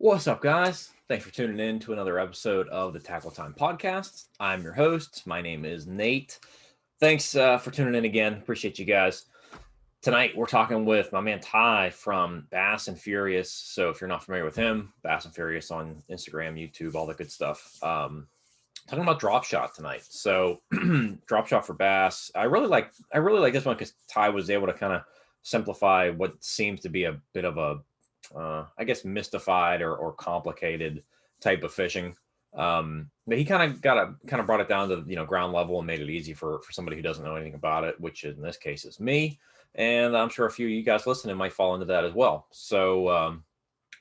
What's up, guys? Thanks for tuning in to another episode of the TackleTime podcast. I'm your host. My name is Nate. Thanks for tuning in again. Appreciate you guys. Tonight, we're talking with my man Ty from Bass and Furious. So if you're not familiar with him, Bass and Furious on Instagram, YouTube, all that good stuff. Talking about drop shot tonight. So drop shot for bass. I really like this one because Ty was able to kind of simplify what seems to be a bit of a I guess mystified or complicated type of fishing. But he kind of brought it down to ground level and made it easy for somebody who doesn't know anything about it, which in this case is me. And I'm sure a few of you guys listening might fall into that as well. So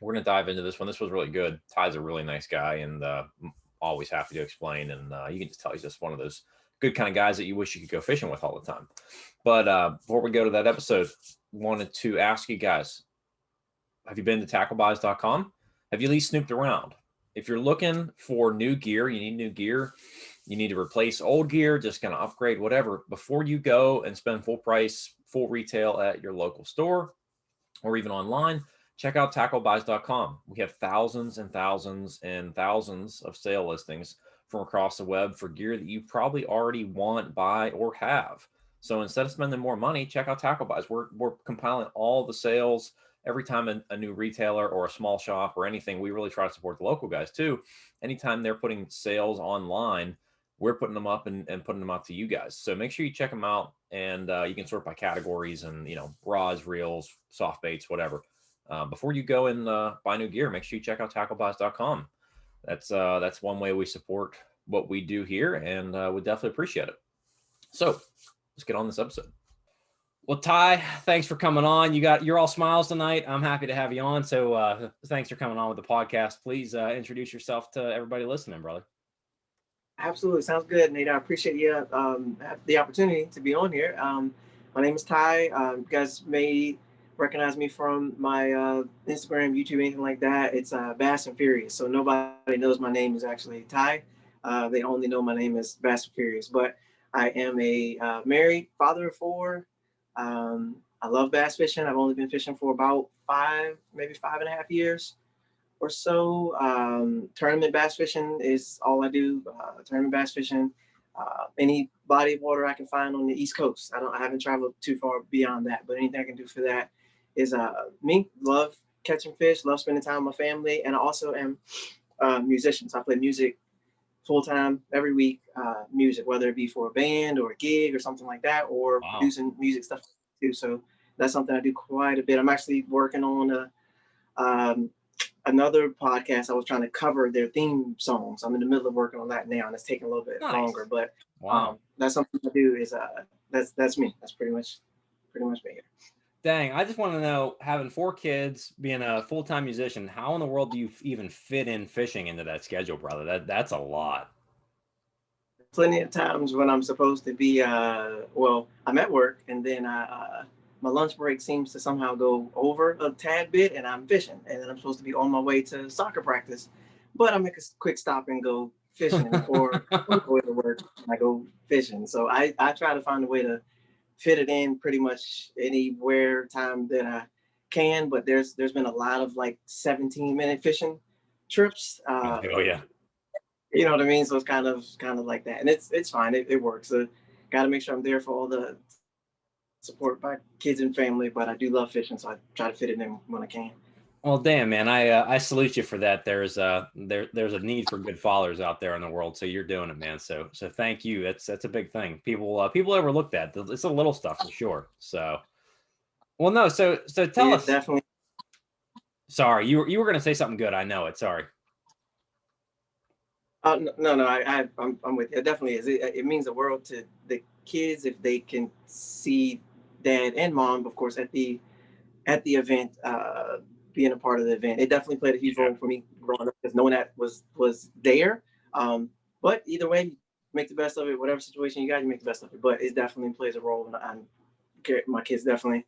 we're gonna dive into this one. This was really good. Ty's a really nice guy and always happy to explain. And you can just tell he's just one of those good kind of guys that you wish you could go fishing with all the time. But before we go to that episode, wanted to ask you guys, have you been to tacklebuys.com? Have you at least snooped around? If you're looking for new gear, you need new gear, you need to replace old gear, just kind of upgrade, whatever, before you go and spend full price, full retail at your local store or even online, check out tacklebuys.com. We have thousands and thousands and thousands of sale listings from across the web for gear that you probably already want, buy, or have. So instead of spending more money, check out TackleBuys. We're compiling all the sales. Every time a new retailer or a small shop or anything, we really try to support the local guys too. Anytime they're putting sales online, we're putting them up and putting them out to you guys. So make sure you check them out, and you can sort by categories and, rods, reels, soft baits, whatever. Before you go and buy new gear, make sure you check out tacklebuys.com. That's one way we support what we do here, and we definitely appreciate it. So let's get on this episode. Well, Ty, thanks for coming on. You're all smiles tonight. I'm happy to have you on. So thanks for coming on with the podcast. Please introduce yourself to everybody listening, brother. Absolutely. Sounds good, Nate. I appreciate you the opportunity to be on here. My name is Ty. You guys may recognize me from my Instagram, YouTube, anything like that. It's Bass and Furious. So nobody knows my name is actually Ty. They only know my name is Bass and Furious. But I am a married father of four. I love bass fishing. I've only been fishing for about maybe 5.5 years or so. Tournament bass fishing is all I do. Tournament bass fishing, any body of water I can find on the East Coast. I haven't traveled too far beyond that, but anything I can do for that is me. Love catching fish, love spending time with my family, and I also am a musician. So I play music full time every week, music, whether it be for a band or a gig or something like that, or producing music stuff too. So that's something I do quite a bit. I'm actually working on another podcast. I was trying to cover their theme songs. I'm in the middle of working on that now, and it's taking a little bit longer. But that's something I do. Is that's me. That's pretty much me here. Dang, I just want to know, having 4 kids, being a full-time musician, how in the world do you even fit in fishing into that schedule, brother? That's a lot. Plenty of times when I'm supposed to be, I'm at work, and then my lunch break seems to somehow go over a tad bit, and I'm fishing, and then I'm supposed to be on my way to soccer practice, but I make a quick stop and go fishing, or go to work and I go fishing. So I try to find a way to fit it in pretty much anywhere time that I can. But there's been a lot of like 17-minute fishing trips. Oh yeah. You know what I mean? So it's kind of like that, and it's fine. It works. So got to make sure I'm there for all the support my kids and family. But I do love fishing, so I try to fit it in when I can. Well, damn, man, I salute you for that. There's a need for good fathers out there in the world, so you're doing it, man. So thank you. That's a big thing. People overlook that. It's the little stuff for sure. So, well, no. So tell us. Definitely. Sorry, you were going to say something good. I know it. Sorry. No, I'm with you. It definitely is. It means the world to the kids if they can see dad and mom, of course, at the event, being a part of the event. It definitely played a huge role for me growing up because no one that was there. But either way, make the best of it. Whatever situation you got, you make the best of it. But it definitely plays a role, and my kids definitely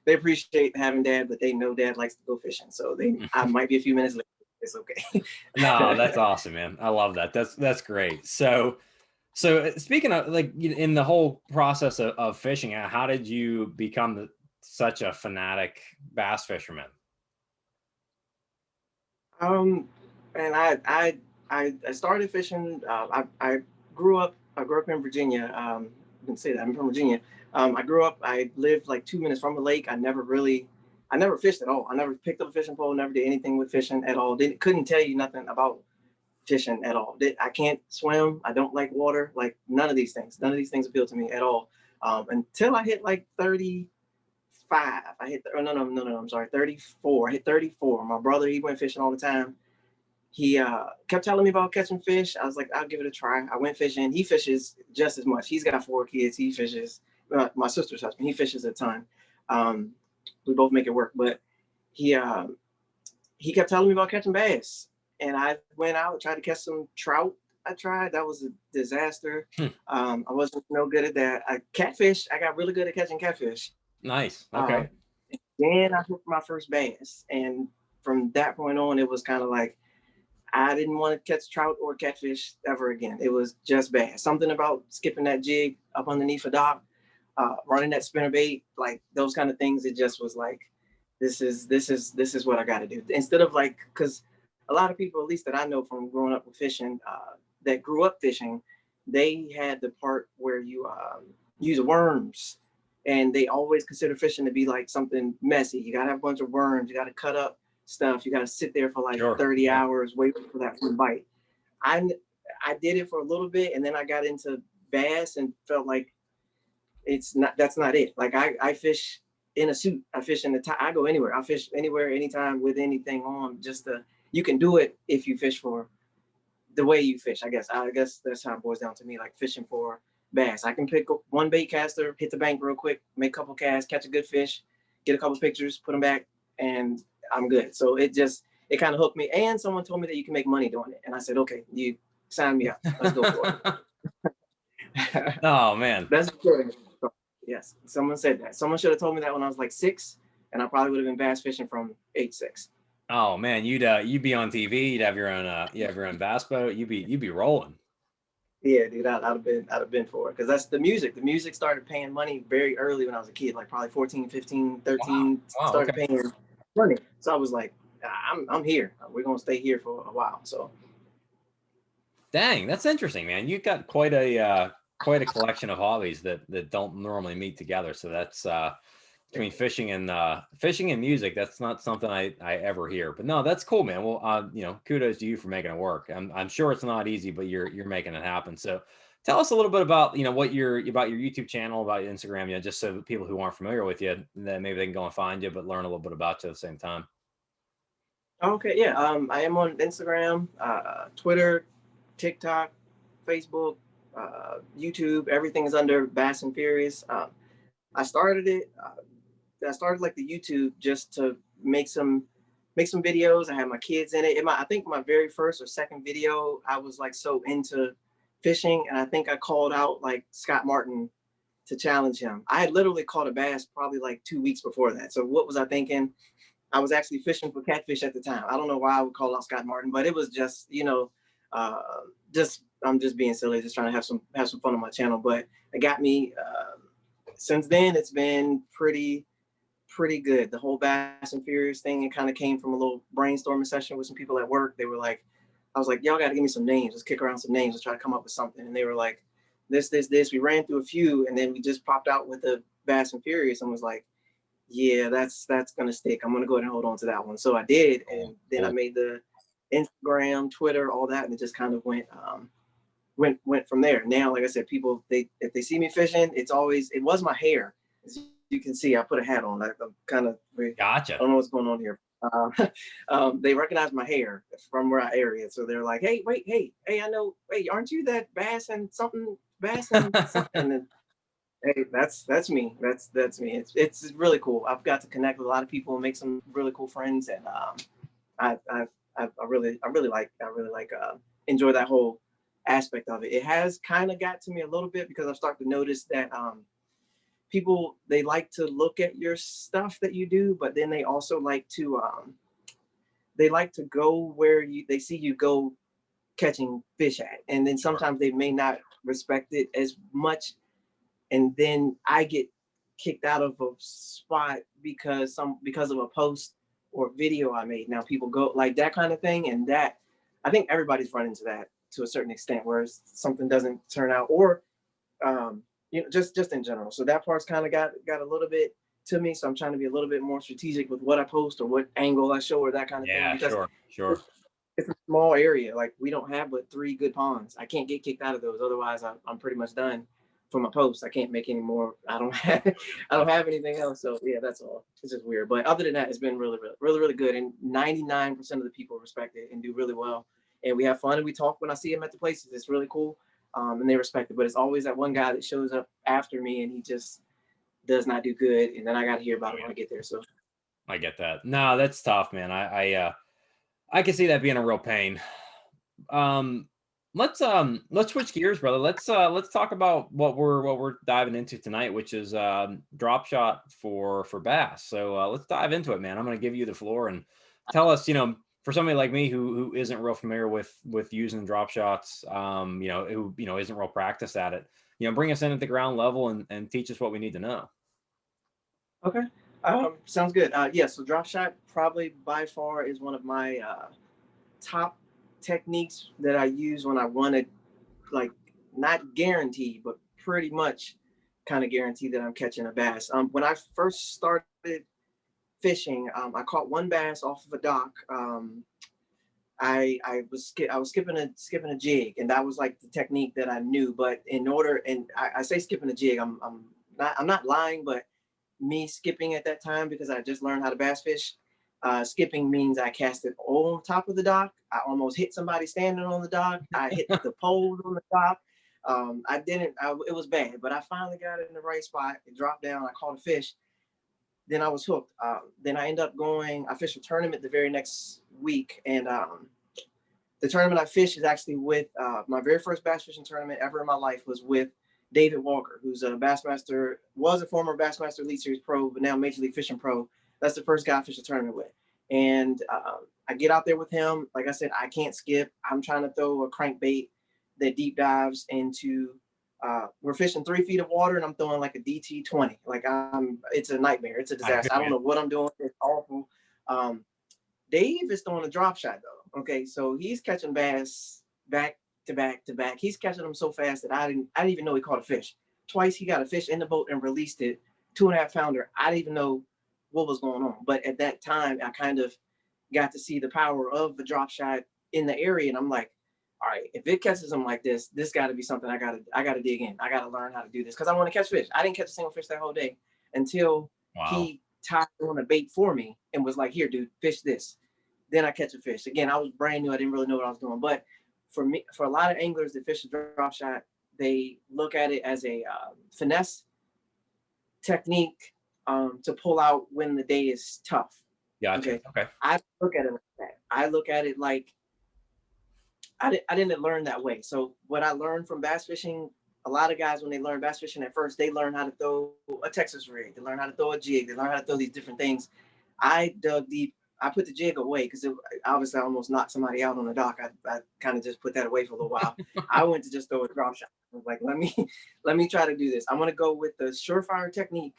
they appreciate having dad, but they know dad likes to go fishing, so I might be a few minutes late. It's okay. No, that's awesome, man. I love that. That's great. So speaking of, like, in the whole process of fishing, how did you become such a fanatic bass fisherman? Um, and I started fishing. I grew up. I grew up in Virginia. I didn't say that. I'm from Virginia. I grew up. I lived like 2 minutes from the lake. I never fished at all. I never picked up a fishing pole. Never did anything with fishing at all. Couldn't tell you nothing about fishing at all. I can't swim. I don't like water. Like none of these things. None of these things appeal to me at all. Until I hit like 35. I hit. Oh, no. I'm sorry. 34. I hit 34. My brother, he went fishing all the time. He kept telling me about catching fish. I was like, I'll give it a try. I went fishing. He fishes just as much. He's got 4 kids. He fishes. My sister's husband. He fishes a ton. Um, we both make it work. But he uh, he kept telling me about catching bass, and I went out tried to catch some trout. I tried. That was a disaster. Hmm. I wasn't no good at that. Catfish. I got really good at catching catfish. Nice. Uh, Okay. then I hooked my first bass, and from that point on, it was kind of like I didn't want to catch trout or catfish ever again. It was just bass. Something about skipping that jig up underneath a dock, running that spinner bait, like those kind of things. It just was like, this is what I got to do. Instead of like, because a lot of people, at least that I know from growing up with fishing, that grew up fishing, they had the part where you use worms, and they always consider fishing to be like something messy. You got to have a bunch of worms. You got to cut up stuff. You got to sit there for like Sure. 30 Yeah. hours waiting for that one bite. I I did it for a little bit, and then I got into bass and felt like it's not that's not it. Like I fish in a suit. I fish in the I go anywhere. I fish anywhere, anytime with anything on. Just to you can do it if you fish for the way you fish. I guess that's how it boils down to me. Like fishing for bass, I can pick up one bait caster, hit the bank real quick, make a couple casts, catch a good fish, get a couple pictures, put them back, and I'm good. So it kind of hooked me. And someone told me that you can make money doing it, and I said, okay, you sign me up. Let's go for it. Oh man. That's good. Yes, someone said that. Someone should have told me that when I was like 6, and I probably would have been bass fishing from age 6. Oh man, you'd be on TV. You'd have your own bass boat. You'd be rolling. Yeah, dude, I'd have been for it because that's the music. The music started paying money very early when I was a kid, like probably 14, 15, Wow. 13, Wow. started Okay. paying money. So I was like, I'm here. We're gonna stay here for a while. So Dang, that's interesting, man. You've got quite a collection of hobbies that don't normally meet together. So that's between fishing and music. That's not something I ever hear. But no, that's cool, man. Well, kudos to you for making it work. I'm sure it's not easy, but you're making it happen. So tell us a little bit about what about your YouTube channel, about your Instagram, just so that people who aren't familiar with you, then maybe they can go and find you, but learn a little bit about you at the same time. okay, yeah. I am on Instagram, Twitter, TikTok, Facebook, YouTube. Everything is under Bass and Furious. I started it. I started like the YouTube just to make some videos. I had my kids in it. I think my very first or second video, I was like so into fishing, and I think I called out like Scott Martin to challenge him. I had literally caught a bass probably like 2 weeks before that. So what was I thinking? I was actually fishing for catfish at the time. I don't know why I would call out Scott Martin, but it was just uh, just I'm just being silly, just trying to have some fun on my channel. But it got me. Since then, it's been pretty good. The whole Bass and Furious thing, it kind of came from a little brainstorming session with some people at work. They were like, I was like, y'all got to give me some names. Let's kick around some names. Let's try to come up with something. And they were like, this. We ran through a few, and then we just popped out with the Bass and Furious, and was like, yeah, that's gonna stick. I'm gonna go ahead and hold on to that one. So I did, and then I Cool. made the Instagram, Twitter, all that, and it just kind of went from there. Now, like I said, people if they see me fishing, it was my hair. As you can see, I put a hat on. I'm kind of I Gotcha. don't know what's going on here. They recognize my hair from where I area, so they're like, "Hey, wait, hey, I know. Hey, aren't you that bass and something? Bass and something?" And hey, that's me. That's me. It's really cool. I've got to connect with a lot of people and make some really cool friends, and I really like enjoy that whole aspect of it. It has kind of got to me a little bit because I've started to notice that people they like to look at your stuff that you do, but then they like to go where they see you go catching fish at, and then Sure. sometimes they may not respect it as much, and then I get kicked out of a spot because of a post or video I made. Now people go like that kind of thing, and that I think everybody's run into that to a certain extent, where something doesn't turn out, or just in general. So that part's kind of got a little bit to me. So I'm trying to be a little bit more strategic with what I post or what angle I show or that kind of thing, Yeah, because sure. it's a small area. Like we don't have but 3 good ponds. I can't get kicked out of those. Otherwise, I'm pretty much done for my post. I can't make any more. I don't have I don't have anything else. So yeah, that's all. It's just weird. But other than that, it's been really good. And 99% of the people respect it and do really well. And we have fun and we talk when I see them at the places. It's really cool. And they respect it. But it's always that one guy that shows up after me and he just does not do good. And then I got to hear about it when I get there. So I get that. No, that's tough, man. I can see that being a real pain. Um, let's switch gears, brother. Let's talk about what we're diving into tonight, which is drop shot for bass. So let's dive into it, man. I'm going to give you the floor and tell us, for somebody like me who isn't real familiar with using drop shots, who isn't real practiced at it, bring us in at the ground level and teach us what we need to know. okay. Sounds good. Yeah, so drop shot probably by far is one of my top techniques that I use when I want to, like, not guarantee, but pretty much kind of guarantee that I'm catching a bass. When I first started fishing, I caught one bass off of a dock. I was skipping a jig, and that was like the technique that I knew. But in order, and I say skipping a jig, I'm not lying, but me skipping at that time because I just learned how to bass fish. Skipping means I cast it on top of the dock. I almost hit somebody standing on the dock. I hit the poles on the dock. I didn't. It was bad, but I finally got it in the right spot. It dropped down. I caught a fish. Then I was hooked. Then I ended up going. I fished a tournament the very next week, and the tournament I fished is actually with my very first bass fishing tournament ever in my life was with David Walker, who's a Bassmaster, was a former Bassmaster Elite Series pro, but now Major League Fishing pro. That's the first guy I fished a tournament with. And I get out there with him. Like I said, I can't skip. I'm trying to throw a crankbait that deep dives into, we're fishing 3 feet of water and I'm throwing like a DT20. Like it's a nightmare. It's a disaster. I don't know what I'm doing. It's awful. Dave is throwing a drop shot though. Okay, so he's catching bass back to back to back. He's catching them so fast that I didn't even know he caught a fish. Twice he got a fish in the boat and released it, 2.5 pounder. I didn't even know what was going on. But at that time, I kind of got to see the power of the drop shot in the area, and I'm like, all right, if it catches him like this got to be something I gotta dig in. I gotta learn how to do this because I want to catch fish. I didn't catch a single fish that whole day until he tied on a bait for me and was like, here, dude, fish this. Then I catch a fish. Again, I was brand new. I didn't really know what I was doing. But for me, for a lot of anglers that fish a drop shot, they look at it as a finesse technique to pull out when the day is tough. Gotcha. Okay. I look at it like that. I look at it like I didn't learn that way. So what I learned from bass fishing, a lot of guys when they learn bass fishing at first, they learn how to throw a Texas rig, they learn how to throw a jig, they learn how to throw these different things. I dug deep. I put the jig away because obviously I almost knocked somebody out on the dock. I kind of just put that away for a little while. I went to just throw a drop shot. I was like, let me try to do this. I'm gonna go with the surefire technique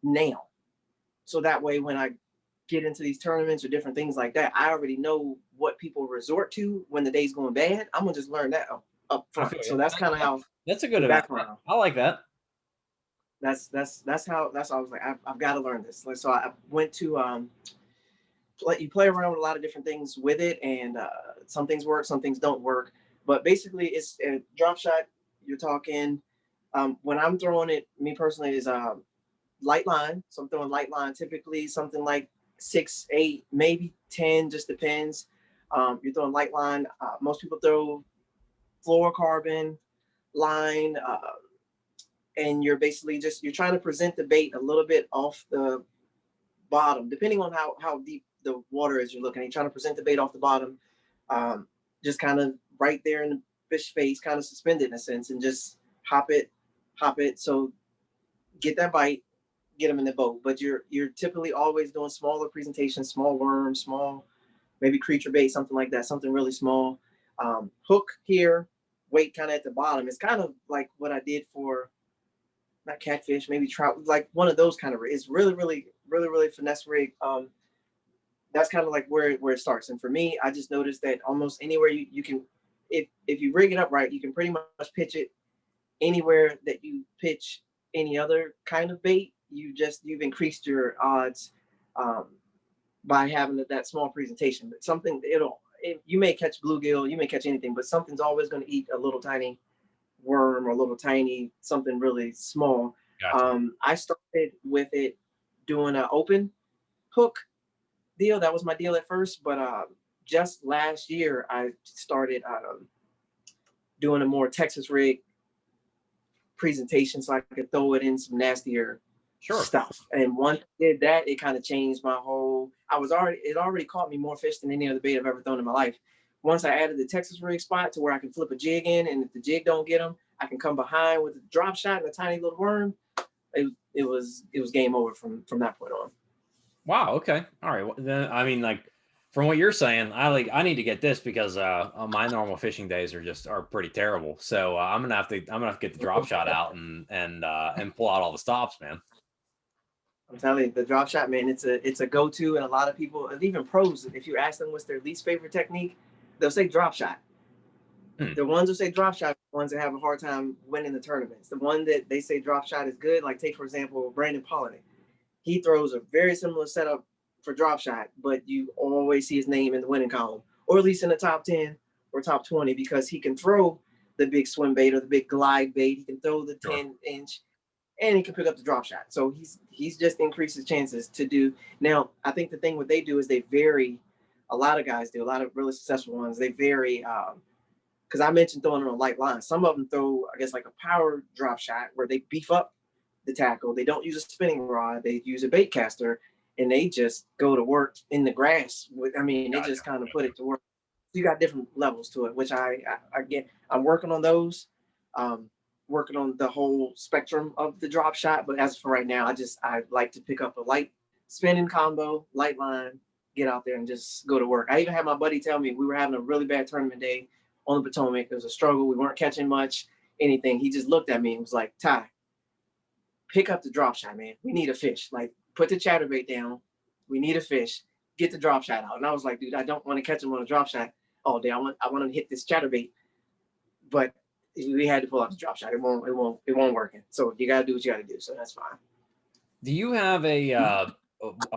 now. So that way when I get into these tournaments or different things like that, I already know what people resort to when the day's going bad. I'm gonna just learn that up front. So that's kind of how that's a good the background. I like that. That's how I was like, I've got to learn this. So I went to you play around with a lot of different things with it, and some things work, some things don't work. But basically, it's a drop shot. You're talking when I'm throwing it. Me personally is light line. So I'm throwing light line, typically something like 6, 8, maybe 10, just depends. You're throwing light line. Most people throw fluorocarbon line, and you're basically you're trying to present the bait a little bit off the bottom, depending on how deep the water is you're looking. You're trying to present the bait off the bottom, just kind of right there in the fish face, kind of suspended in a sense, and just hop it. So get that bite, get them in the boat. But you're typically always doing smaller presentations, small worms, small maybe creature bait, something like that, something really small. Hook here, weight kind of at the bottom. It's kind of like what I did for not catfish, maybe trout, like one of those kind of. It's really finesse rig. that's kind of like where it starts. And for me, I just noticed that almost anywhere you can, if you rig it up right, you can pretty much pitch it anywhere that you pitch any other kind of bait. You've increased your odds um, by having that small presentation. But something you may catch bluegill, you may catch anything, but something's always going to eat a little tiny worm or a little tiny something really small. Gotcha. I started with it doing an open hook deal. That was my deal at first, but just last year I started doing a more Texas rig presentation so I could throw it in some nastier Sure. stuff. And once I did that, it kind of changed my whole. It already caught me more fish than any other bait I've ever thrown in my life. Once I added the Texas rig spot to where I can flip a jig in, and if the jig don't get them, I can come behind with a drop shot and a tiny little worm. It was game over from that point on. Wow. Okay. All right. Well, then, I mean, like, from what you're saying, I need to get this because my normal fishing days are pretty terrible. So I'm gonna have to get the drop shot out and pull out all the stops, man. I'm telling you, the drop shot, man, it's a go-to, and a lot of people, and even pros, if you ask them what's their least favorite technique, they'll say drop shot. Hmm. The ones who say drop shot are the ones that have a hard time winning the tournaments. The one that they say drop shot is good, like take for example Brandon Pollitt. He throws a very similar setup for drop shot, but you always see his name in the winning column, or at least in the top 10 or top 20, because he can throw the big swim bait or the big glide bait. He can throw the Sure. 10-inch, and he can pick up the drop shot. So he's just increased his chances to do. Now, I think the thing what they do is they vary. A lot of guys do. A lot of really successful ones. They vary. Because I mentioned throwing on a light line. Some of them throw, I guess, like a power drop shot where they beef up the tackle. They don't use a spinning rod. They use a bait caster, and they just go to work in the grass. They Gotcha. just kind of put it to work. You got different levels to it, which I get. I'm working on those, um, working on the whole spectrum of the drop shot. But as for right now, I like to pick up a light spinning combo, light line, get out there and just go to work. I even had my buddy tell me we were having a really bad tournament day on the Potomac. It was a struggle. We weren't catching much, anything. He just looked at me and was like, Ty, pick up the drop shot, man. We need a fish. Like, put the chatterbait down. We need a fish. Get the drop shot out. And I was like, dude, I don't want to catch him on a drop shot all day. I want him to hit this chatterbait. But we had to pull out the drop shot. It won't work. So you gotta do what you gotta do. So that's fine. Do you have a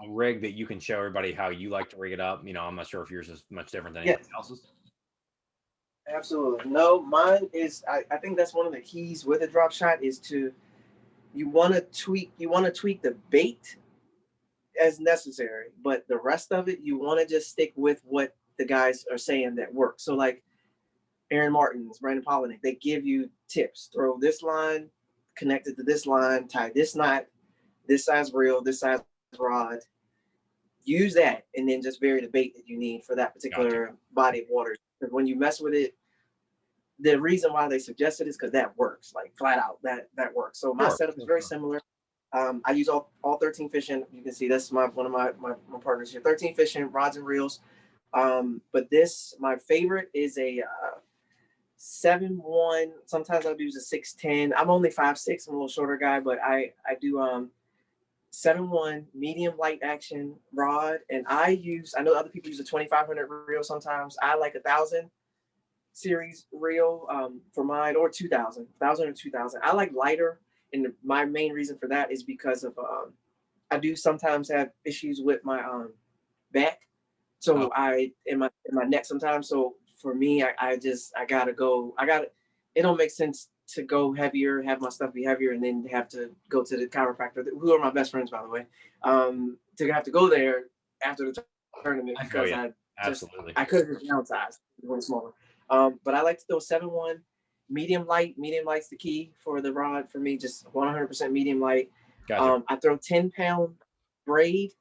rig that you can show everybody how you like to rig it up? I'm not sure if yours is much different than anybody Yes, else's. absolutely. No, mine is I think that's one of the keys with a drop shot is to you want to tweak the bait as necessary, but the rest of it you want to just stick with what the guys are saying that works. So like Aaron Martins, Brandon Polinick, they give you tips. Throw this line, connect it to this line, tie this knot, this size reel, this size rod. Use that, and then just vary the bait that you need for that Gotcha. particular body of water. Because when you mess with it, the reason why they suggest it is because that works, like flat out. That works. So my Sure. setup is very similar. I use all 13 fishing. You can see that's one of my partners here. 13 fishing rods and reels. But my favorite is a 7-1. Sometimes I'll use a 6'10". I'm only 5'6". I'm a little shorter guy, but I do 7-1 medium light action rod, and I know other people use a 2500 reel sometimes. I like 1,000 series reel for mine, or 1,000 or 2,000. I like lighter, and my main reason for that is because of I do sometimes have issues with my back, Oh, so in my neck sometimes. So for me, I gotta go. It don't make sense to go heavier, have my stuff be heavier, and then have to go to the chiropractor, who are my best friends, by the way, to have to go there after the tournament I feel because you. I just Absolutely. I could have downsized, went smaller. But I like to throw 7-1, medium light. Medium light's the key for the rod for me, just 100% medium light. Gotcha. I throw 10-pound braid,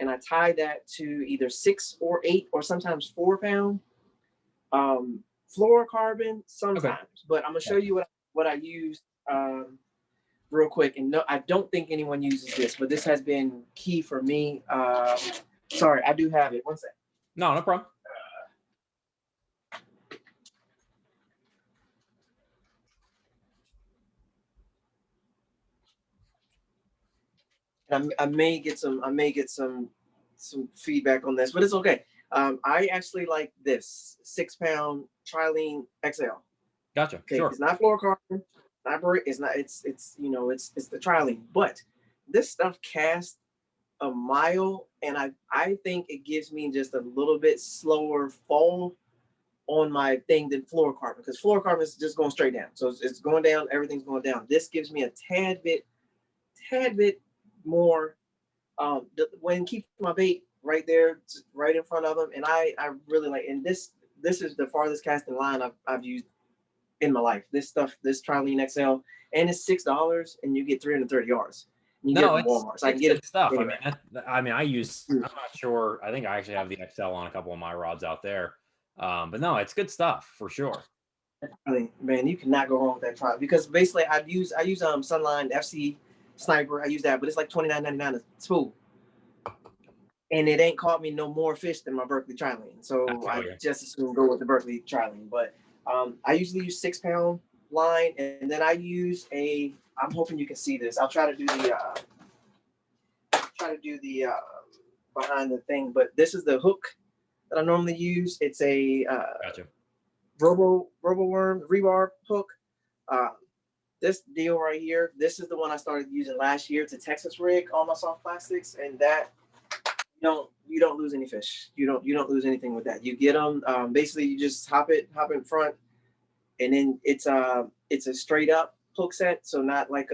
and I tie that to either 6 or 8 or sometimes 4-pound fluorocarbon Okay. sometimes. But I'm gonna show Gotcha. you what I use real quick. And no, I don't think anyone uses this, but this has been key for me. Sorry, I do have it. One sec. No, no problem. I may get some some feedback on this, but it's okay. I actually like this 6 pound Trilene XL. Gotcha. Okay, Sure. it's not fluorocarbon, it's not. It's the Trilene, but this stuff casts a mile, and I think it gives me just a little bit slower fall on my thing than fluorocarbon, because fluorocarbon is just going straight down. So it's going down, everything's going down. This gives me a tad bit more. When keep my bait right there, right in front of them, and I really like. And this is the farthest casting line I've used in my life. This stuff, this Trilene XL, and it's $6, and you get 330 yards. You get No, it from Walmart, so I it's can get good it stuff. anywhere. I mean, I use. I'm not sure. I think I actually have the XL on a couple of my rods out there. But no, it's good stuff for sure. I mean, man, you cannot go wrong with that Trilene, because basically I use Sunline FC Sniper. I use that, but it's like $29.99 a spool, and it ain't caught me no more fish than my Berkeley Trilene. I So tell I you. just assume go with the Berkeley Trilene. But I usually use 6 pound line, and then I use a. I'm hoping you can see this. I'll try to do the behind the thing, but this is the hook that I normally use. It's a Gotcha. robo worm rebar hook. Uh, this deal right here, this is the one I started using last year to Texas rig all my soft plastics, and that you don't lose any fish. You don't lose anything with that. You get them. Basically, you just hop in front, and then it's a straight up hook set, so not like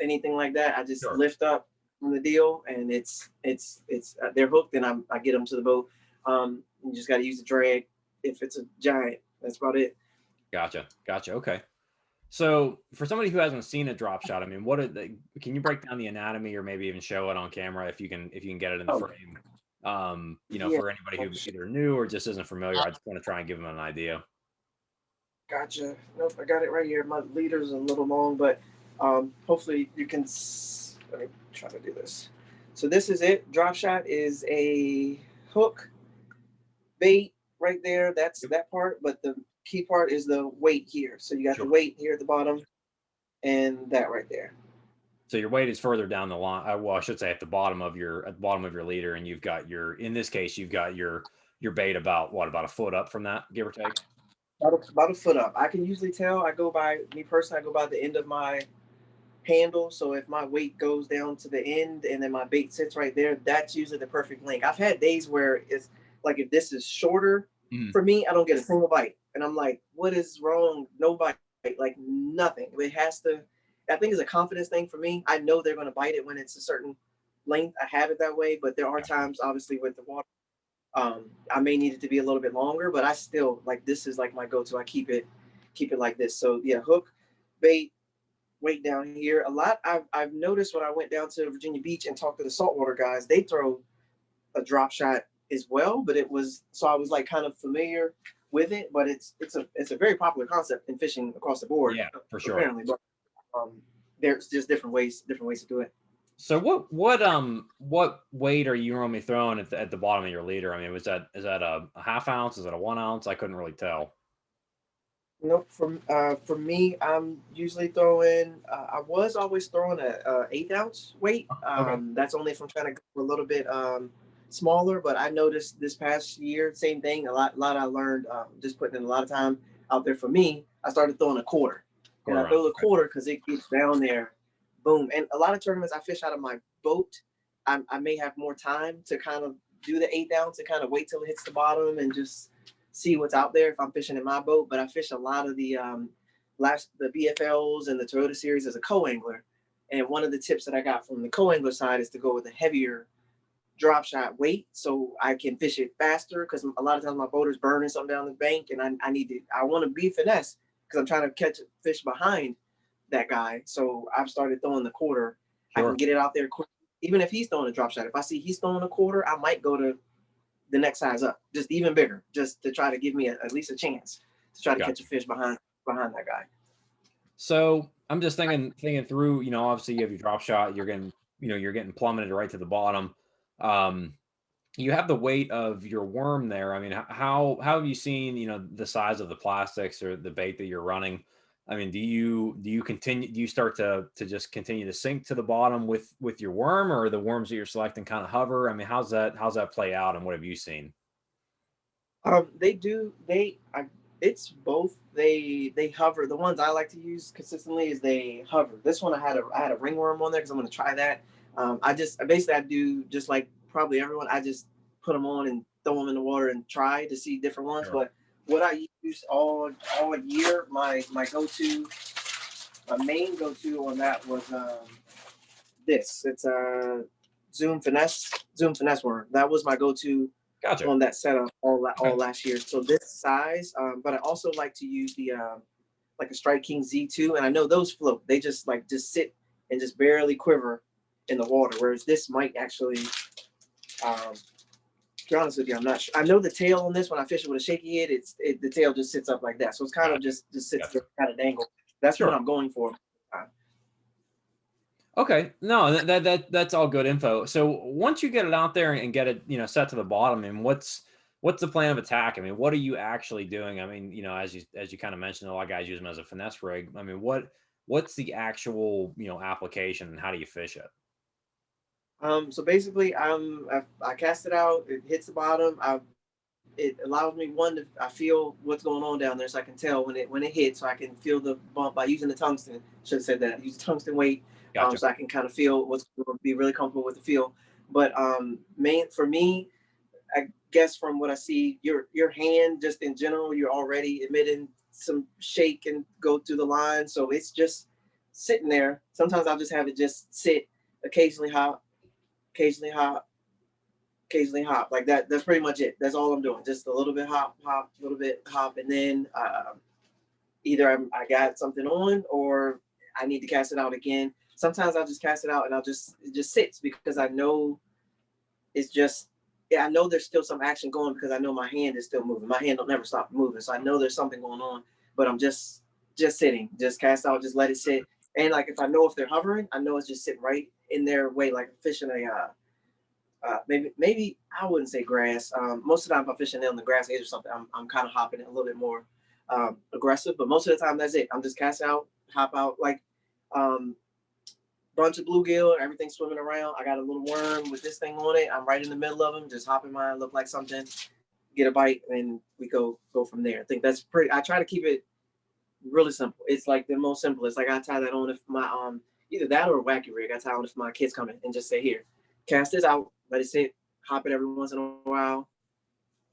anything like that. I just Sure. lift up from the deal, and they're hooked, and I get them to the boat. You just got to use the drag if it's a giant. That's about it. Gotcha. Gotcha. Okay. So for somebody who hasn't seen a drop shot, I mean, can you break down the anatomy or maybe even show it on camera if you can get it in the Oh, frame? yeah. For anybody who's either new or just isn't familiar, I just want to try and give them an idea. Gotcha. Nope, I got it right here. My leader's a little long, but hopefully you can. Let me try to do this. So this is it. Drop shot is a hook bait right there. That's Yep. that part, but the key part is the weight here. So you got the Sure. weight here at the bottom, and that right there. So your weight is further down the line. Well, I should say at the bottom of your leader, and you've got in this case, you've got your bait about a foot up from that, give or take. About a foot up. I can usually tell. I go by me personally. I go by the end of my handle. So if my weight goes down to the end and then my bait sits right there, that's usually the perfect length. I've had days where it's like if this is shorter Mhm. for me, I don't get a single bite. And I'm like, what is wrong? No bite, like nothing. It has to, I think it's a confidence thing for me. I know they're going to bite it when it's a certain length. I have it that way, but there are times, obviously, with the water, I may need it to be a little bit longer, but I still like this is like my go-to. I keep it like this. So yeah, hook, bait, weight down here. A lot I've noticed when I went down to Virginia Beach and talked to the saltwater guys, they throw a drop shot as well, but it was so I was like kind of familiar with it, but it's a very popular concept in fishing across the board, Yeah, for sure. apparently. But there's just different ways to do it. So what weight are you normally throwing at the bottom of your leader? I mean, is that a half ounce? Is it a 1 ounce? I couldn't really tell. Nope. For me, I'm usually throwing. I was always throwing a 8 ounce weight. Okay. That's only if I'm trying to go a little bit smaller. But I noticed this past year, same thing. A lot I learned just putting in a lot of time out there. For me, I started throwing a quarter, and I Quarter ounce. throw the Okay. quarter because it gets down there, boom. And a lot of tournaments I fish out of my boat. I may have more time to kind of do the 8 ounce and kind of wait till it hits the bottom and just see what's out there if I'm fishing in my boat. But I fish a lot of the BFLs and the Toyota series as a co-angler. And one of the tips that I got from the co-angler side is to go with a heavier drop shot weight so I can fish it faster, because a lot of times my boat is burning something down the bank, and I want to be finesse because I'm trying to catch fish behind that guy. So I've started throwing the quarter. I can Sure. get it out there quick. Even if he's throwing a drop shot, if I see he's throwing a quarter, I might go to the next size up, just even bigger, just to try to give me at least a chance to try to catch a Gotcha. fish behind that guy. So I'm just thinking through, obviously you have your drop shot, you're getting plummeted right to the bottom. Um, you have the weight of your worm there. I mean, how have you seen, the size of the plastics or the bait that you're running? I mean, do you start to just continue to sink to the bottom with your worm, or the worms that you're selecting kind of hover? I mean, how's that play out, and what have you seen? They do. It's both. They hover. The ones I like to use consistently is they hover. This one I had a ringworm on there because I'm going to try that. I do just like probably everyone. I just put them on and throw them in the water and try to see different ones. Sure. But what I use all year, my go to, my main go to on that was this. It's a Zoom finesse worm. That was my go to Gotcha. on that setup all Okay. last year. So this size, but I also like to use the like a Strike King Z2, and I know those float. They just sit and just barely quiver in the water. Whereas this might actually, to be honest with you, I'm not sure. I know the tail on this when I fish it with a shaky head, the tail just sits up like that. So it's kind of Gotcha. just sits Gotcha. there kind of dangle. That's what Sure. I'm going for. Okay. No, that's all good info. So once you get it out there and get it, set to the bottom, and what's the plan of attack? I mean, what are you actually doing? I mean, as you kind of mentioned, a lot of guys use them as a finesse rig. I mean, what's the actual, application, and how do you fish it? So basically, I cast it out. It hits the bottom. It allows me one to I feel what's going on down there, so I can tell when it hits, so I can feel the bump by using the tungsten. Should have said that. Use tungsten weight, Gotcha. so I can kind of feel what's going to be really comfortable with the feel. But main for me, I guess from what I see, your hand just in general, you're already emitting some shake and go through the line, so it's just sitting there. Sometimes I'll just have it just sit, occasionally hop, occasionally hop, occasionally hop like that. That's pretty much it. That's all I'm doing. Just a little bit hop, hop, a little bit hop, and then either I got something on or I need to cast it out again. Sometimes I'll just cast it out and it just sits because I know it's just yeah, I know there's still some action going because I know my hand is still moving. My hand don't never stop moving, so I know there's something going on. But I'm just sitting, just cast out, just let it sit. And like if they're hovering, I know it's just sitting right in their way, like fishing maybe I wouldn't say grass. Most of the time, if I'm fishing on the grass edge or something, I'm kind of hopping it a little bit more aggressive. But most of the time, that's it. I'm just cast out, hop out, like um, bunch of bluegill, everything swimming around. I got a little worm with this thing on it. I'm right in the middle of them, just hopping mine, look like something, get a bite, and we go from there. I think that's pretty. I try to keep it really simple. It's like the most simple. It's like I tie that on if my either that or a wacky rig. I tie on if my kids come in and just say here, cast this out, let it sit, hop it every once in a while.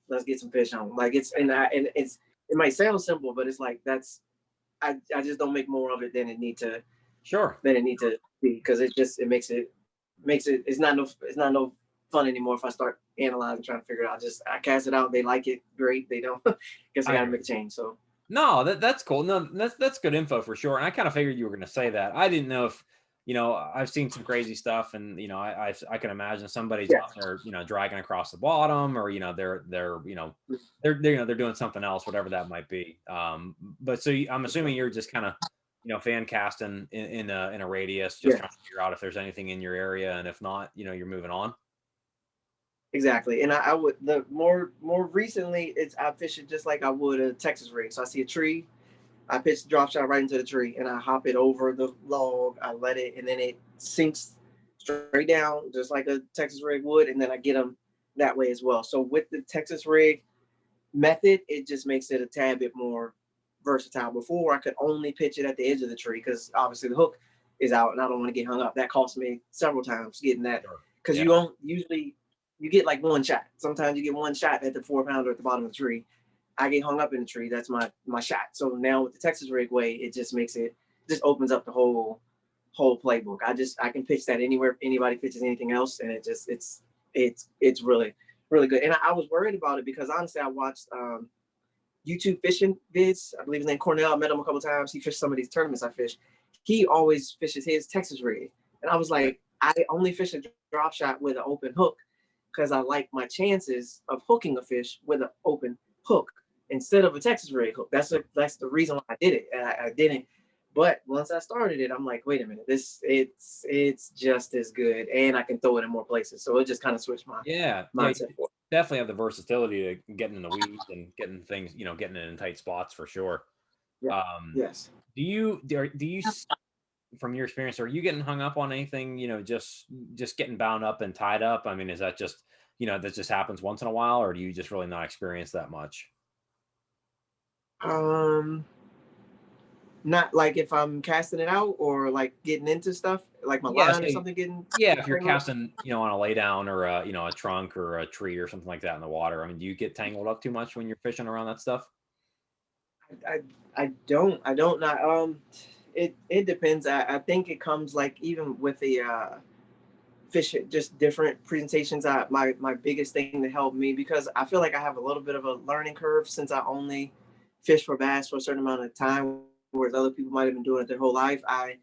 Let's get some fish on. Like it might sound simple, but it's like I just don't make more of it Sure. than it need to be because it makes it it's not no fun anymore if I start analyzing trying to figure it out. Just I cast it out, they like it, great. They don't. Guess I I gotta hear make you. a change. So No, that's cool. No, that's good info for sure. And I kind of figured you were going to say that. I didn't know if, I've seen some crazy stuff, and I can imagine somebody's yeah. out there, dragging across the bottom, or they're doing something else, whatever that might be. But so I'm assuming you're just kind of, fan casting in a radius, just Yeah. trying to figure out if there's anything in your area, and if not, you're moving on. Exactly. And I would the more recently it's I fish it just like I would a Texas rig. So I see a tree, I pitch the drop shot right into the tree and I hop it over the log, I let it and then it sinks straight down just like a Texas rig would, and then I get them that way as well. So with the Texas rig method, it just makes it a tad bit more versatile. Before I could only pitch it at the edge of the tree because obviously the hook is out and I don't want to get hung up. That cost me several times getting that Sure. because Yeah. you don't usually you get like one shot. Sometimes you get one shot at the 4 pounder at the bottom of the tree. I get hung up in the tree. That's my shot. So now with the Texas rig way, it just makes it just opens up the whole playbook. I can pitch that anywhere if anybody pitches anything else, and it's really good. And I was worried about it because honestly, I watched YouTube fishing vids. I believe his name Cornell. I met him a couple times. He fished some of these tournaments I fish. He always fishes his Texas rig, and I was Okay. like, I only fish a drop shot with an open hook because I like my chances of hooking a fish with an open hook instead of a Texas rig hook. That's the reason why I did it. And I didn't. But once I started it, I'm like, wait a minute, it's just as good, and I can throw it in more places. So it just kind of switched my Yeah, yeah, you mindset for it. definitely have the versatility to getting in the weeds and getting things, getting it in tight spots for sure. Yeah. Um, Yes. do you from your experience, are you getting hung up on anything, just getting bound up and tied up? I mean, is that just, that just happens once in a while, or do you just really not experience that much? Um, Not like if I'm casting it out or like getting into stuff, like my Yeah, line or so something getting yeah, if you're tangled up. casting, on a laydown or a trunk or a tree or something like that in the water, I mean, do you get tangled up too much when you're fishing around that stuff? I don't not it depends. I think it comes like even with the fish, just different presentations. My biggest thing to help me, because I feel like I have a little bit of a learning curve since I only fish for bass for a certain amount of time, whereas other people might have been doing it their whole life. I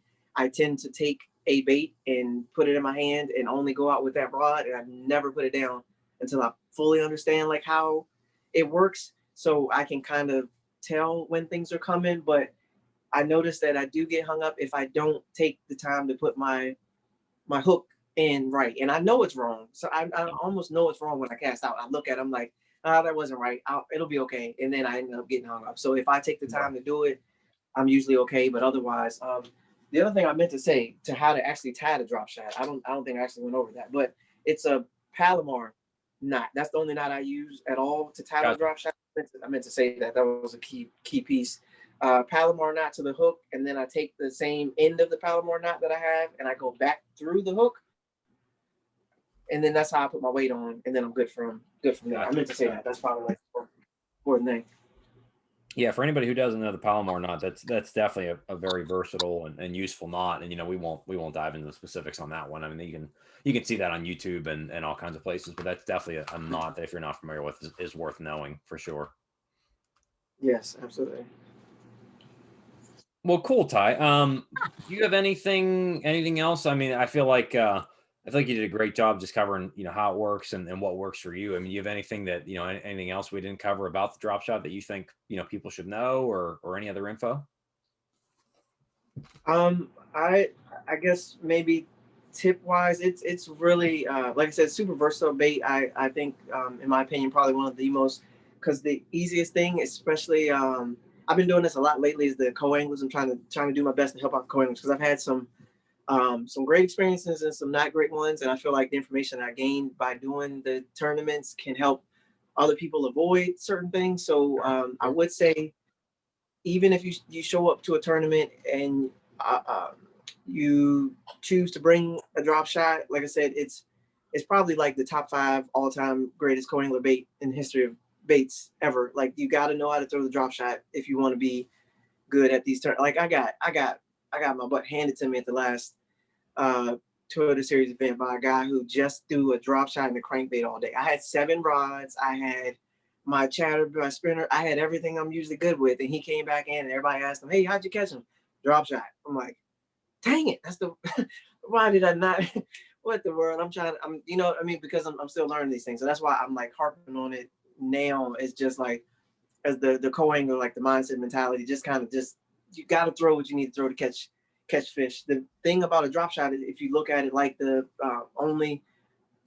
tend to take a bait and put it in my hand and only go out with that rod, and I never put it down until I fully understand like how it works, so I can kind of tell when things are coming. But I notice that I do get hung up if I don't take the time to put my hook in right, and I know it's wrong. So I almost know it's wrong when I cast out. I look at them like, ah, that wasn't right. It'll be okay, and then I end up getting hung up. So if I take the Yeah. time to do it, I'm usually okay. But otherwise, the other thing I meant to say to how to actually tie the drop shot, I don't think I actually went over that, but it's a Palomar knot. That's the only knot I use at all to tie the Gotcha. drop shot. I meant to say that that was a key piece. Palomar knot to the hook, and then I take the same end of the Palomar knot that I have, and I go back through the hook, and then that's how I put my weight on, and then I'm good from there. I Gotcha. meant to say that. That's probably like the important thing. Yeah, for anybody who doesn't know the Palomar knot, that's definitely a very versatile and useful knot. And we won't dive into the specifics on that one. I mean, you can see that on YouTube and all kinds of places, but that's definitely a knot that if you're not familiar with is worth knowing for sure. Yes, absolutely. Well, cool, Ty. Do you have anything else? I mean, I feel like you did a great job just covering, how it works and what works for you. I mean, you have anything that, anything else we didn't cover about the drop shot that you think, people should know or any other info? I guess maybe tip wise, it's really like I said, super versatile bait. I think in my opinion, probably one of the most, because the easiest thing, especially I've been doing this a lot lately, is the co-anglers. I'm trying to do my best to help out co-anglers, because I've had some great experiences and some not great ones, and I feel like the information I gained by doing the tournaments can help other people avoid certain things. So I would say, even if you show up to a tournament and you choose to bring a drop shot, like I said, it's probably like the top five all time greatest co-angler bait in the history of baits ever. Like, you got to know how to throw the drop shot if you want to be good at these turns. Like, I got my butt handed to me at the last uh, Toyota Series event by a guy who just threw a drop shot and a crankbait all day. I had 7 rods. I had my chatter, my spinner. I had everything I'm usually good with. And he came back in and everybody asked him, "Hey, how'd you catch him?" Drop shot. I'm like, dang it. That's the, why did I not, what the world? You know what I mean? Because I'm still learning these things. So that's why I'm like harping on it now. It's just like, as the co-angler, like the mindset mentality, just kind of just, you got to throw what you need to throw to catch fish. The thing about a drop shot is, if you look at it like the only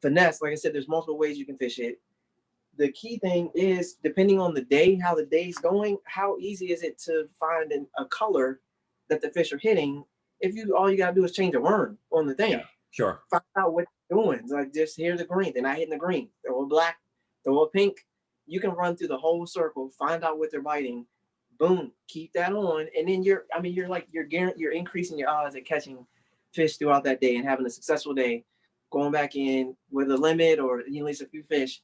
finesse, like I said, there's multiple ways you can fish it. The key thing is, depending on the day, how the day's going, how easy is it to find a color that the fish are hitting. If you all you gotta do is change a worm on the Yeah, thing, sure. find out what you're doing. It's like, just hear the green, they're not hitting the green. Throw a black, throw a pink. You can run through the whole circle, find out what they're biting. Boom, keep that on, and then you're increasing your odds at catching fish throughout that day and having a successful day. Going back in with a limit or at least a few fish,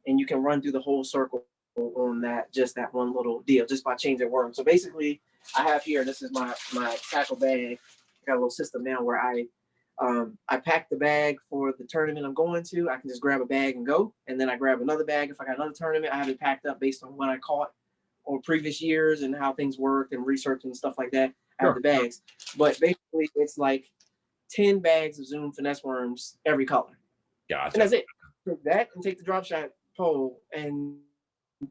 and you can run through the whole circle on that one little deal just by changing worms. So basically, I have here, this is my tackle bag. I got a little system now where I pack the bag for the tournament I'm going to. I can just grab a bag and go, and then I grab another bag if I got another tournament. I have it packed up based on what I caught or previous years and how things worked and research and stuff like that. I have Sure. the bags, but basically it's like 10 bags of Zoom finesse worms every color, and Gotcha. that's it. Take that and take the drop shot pole and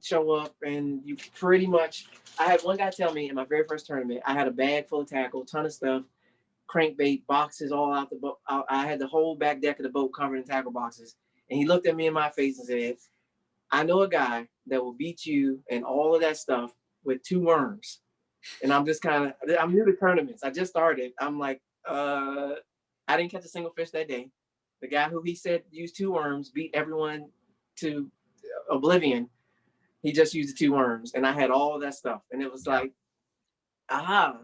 show up, and you pretty much. I had one guy tell me in my very first tournament, I had a bag full of tackle, ton of stuff, crankbait boxes all out the boat. I had the whole back deck of the boat covered in tackle boxes. And he looked at me in my face and said, "I know a guy that will beat you and all of that stuff with 2 worms." And I'm just kind of, I'm new to tournaments. I just started. I'm like, I didn't catch a single fish that day. The guy who he said used two worms beat everyone to oblivion. He just used the two worms, and I had all of that stuff, and it was Yeah, like, aha,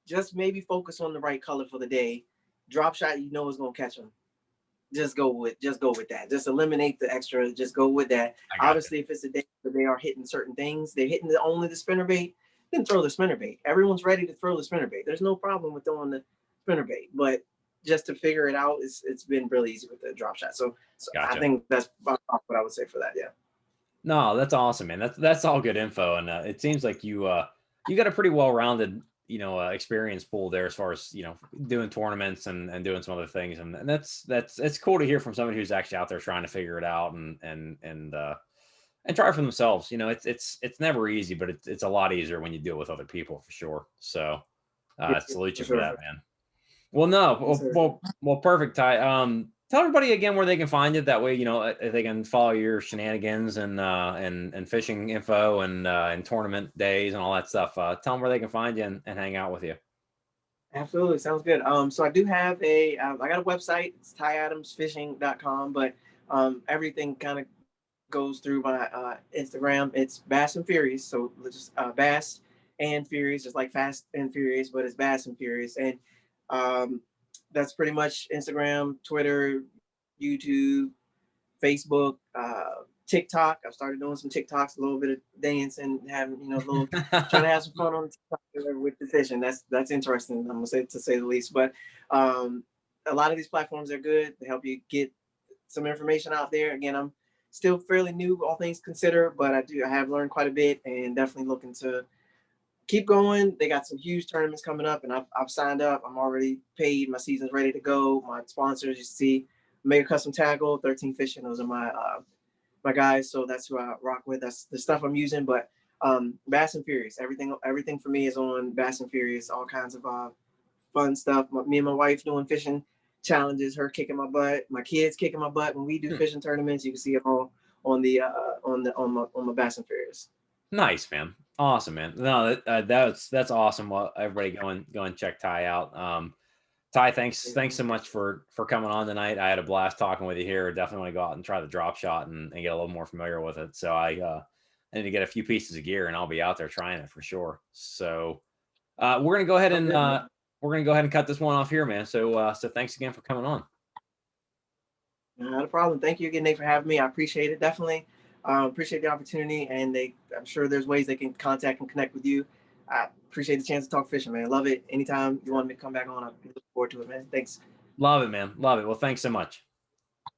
just maybe focus on the right color for the day. Drop shot, you know, is gonna catch them. Just go with that. Just eliminate the extra. Just go with that. I got you. Obviously, if it's a day where they are hitting certain things, they're hitting only the spinner bait, then throw the spinner bait. Everyone's ready to throw the spinner bait. There's no problem with throwing the spinner bait, but just to figure it out, it's been really easy with the drop shot. So I Gotcha. think that's about what I would say for that. Yeah. No, that's awesome, man. That's all good info, and it seems like you got a pretty well-rounded experience pool there as far as doing tournaments and doing some other things, and that's it's cool to hear from somebody who's actually out there trying to figure it out and try for themselves. It's never easy, but it's a lot easier when you do it with other people for sure. So Yeah, I salute for you for sure. that, man. Well, no, Yes, well, sir. perfect, Ty. Tell everybody again where they can find you. That way, if they can follow your shenanigans and fishing info and tournament days and all that stuff. Tell them where they can find you and hang out with you. Absolutely. Sounds good. So I do have I got a website. It's tyadamsfishing.com, but everything kind of goes through my Instagram. It's Bass and Furious. So just Bass and Furious, just like Fast and Furious, but it's Bass and Furious. And um, that's pretty much Instagram, Twitter, YouTube, Facebook, TikTok. I've started doing some TikToks, a little bit of dance and having, a little trying to have some fun on TikTok with the fishing. That's interesting. I'm gonna say to say the least. But um, a lot of these platforms are good. They help you get some information out there. Again, I'm still fairly new, all things considered, but I have learned quite a bit and definitely looking to keep going. They got some huge tournaments coming up, and I've signed up. I'm already paid. My season's ready to go. My sponsors, you see, Mega Custom Tackle, 13 Fishing. Those are my guys. So that's who I rock with. That's the stuff I'm using. But Bass and Furious, everything for me is on Bass and Furious. All kinds of fun stuff. Me and my wife doing fishing challenges. Her kicking my butt. My kids kicking my butt when we do fishing tournaments. You can see it all on the on my Bass and Furious. Nice, man. Awesome, man. No, that's awesome. Well, everybody go and check Ty out. Ty, thanks so much for coming on tonight. I had a blast talking with you here. Definitely want to go out and try the drop shot and get a little more familiar with it. So I need to get a few pieces of gear and I'll be out there trying it for sure. So we're gonna go ahead Sounds and good, man. cut this one off here, man. So thanks again for coming on. Not a problem. Thank you again, Nate, for having me. I appreciate it. Definitely appreciate the opportunity. And I'm sure there's ways they can contact and connect with you. I appreciate the chance to talk fishing, man. Love it. Anytime you want me to come back on, I look forward to it, man. Thanks. Love it, man. Love it. Well, thanks so much.